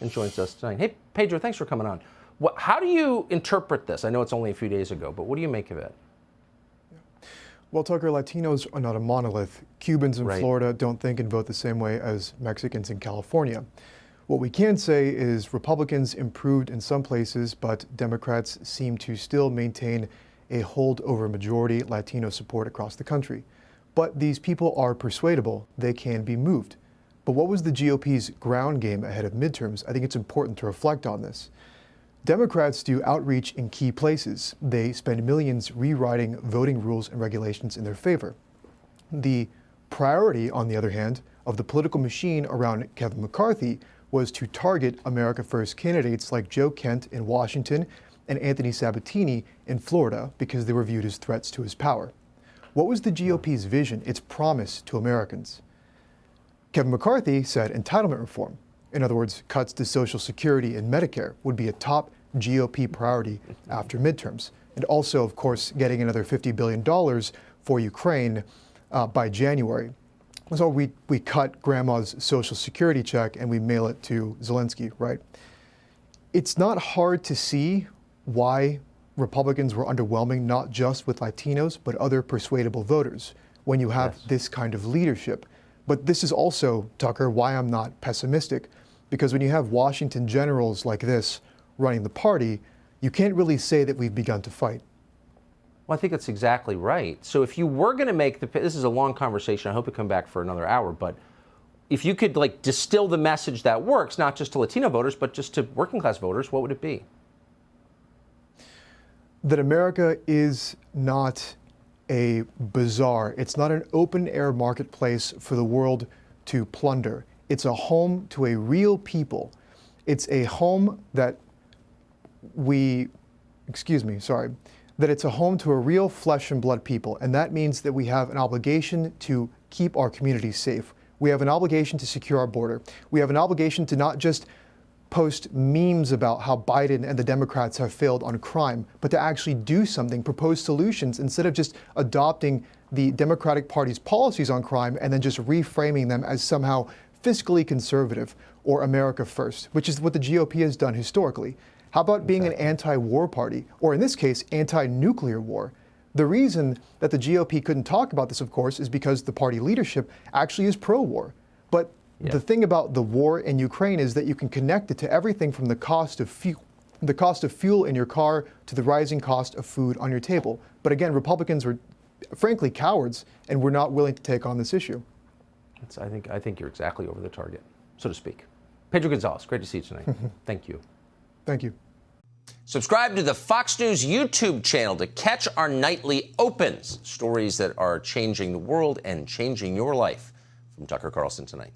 and joins us tonight. Hey, Pedro, thanks for coming on. How do you interpret this? I know it's only a few days ago, but what do you make of it? Well, Tucker, Latinos are not a monolith. Cubans in Florida don't think and vote the same way as Mexicans in California. What we can say is Republicans improved in some places, but Democrats seem to still maintain a holdover majority Latino support across the country. But these people are persuadable. They can be moved. But what was the GOP's ground game ahead of midterms? I think it's important to reflect on this. Democrats do outreach in key places. They spend millions rewriting voting rules and regulations in their favor. The priority, on the other hand, of the political machine around Kevin McCarthy was to target America First candidates like Joe Kent in Washington and Anthony Sabatini in Florida because they were viewed as threats to his power. What was the GOP's vision, its promise to Americans? Kevin McCarthy said entitlement reform, in other words, cuts to Social Security and Medicare, would be a top GOP priority after midterms. And also, of course, getting another $50 billion for Ukraine by January. So we cut grandma's Social Security check and we mail it to Zelensky, right? It's not hard to see why Republicans were underwhelming, not just with Latinos, but other persuadable voters when you have this kind of leadership. But this is also, Tucker, why I'm not pessimistic, because when you have Washington generals like this running the party, you can't really say that we've begun to fight. Well, I think that's exactly right. So if you were going to make this is a long conversation. I hope we come back for another hour. But if you could distill the message that works, not just to Latino voters, but just to working class voters, what would it be? That America is not a bazaar. It's not an open air marketplace for the world to plunder. It's a home to a real people. It's a home that that it's a home to a real flesh and blood people. And that means that we have an obligation to keep our communities safe. We have an obligation to secure our border. We have an obligation to not just post memes about how Biden and the Democrats have failed on crime, but to actually do something, propose solutions instead of just adopting the Democratic Party's policies on crime and then just reframing them as somehow fiscally conservative or America first, which is what the GOP has done historically. How about being an anti-war party, or in this case, anti-nuclear war? The reason that the GOP couldn't talk about this, of course, is because the party leadership actually is pro-war. But the thing about the war in Ukraine is that you can connect it to everything from the cost of fuel in your car to the rising cost of food on your table. But again, Republicans were frankly cowards and were not willing to take on this issue. I think you're exactly over the target, so to speak. Pedro Gonzalez, great to see you tonight. Thank you. Thank you. Subscribe to the Fox News YouTube channel to catch our nightly opens, stories that are changing the world and changing your life. From Tucker Carlson Tonight.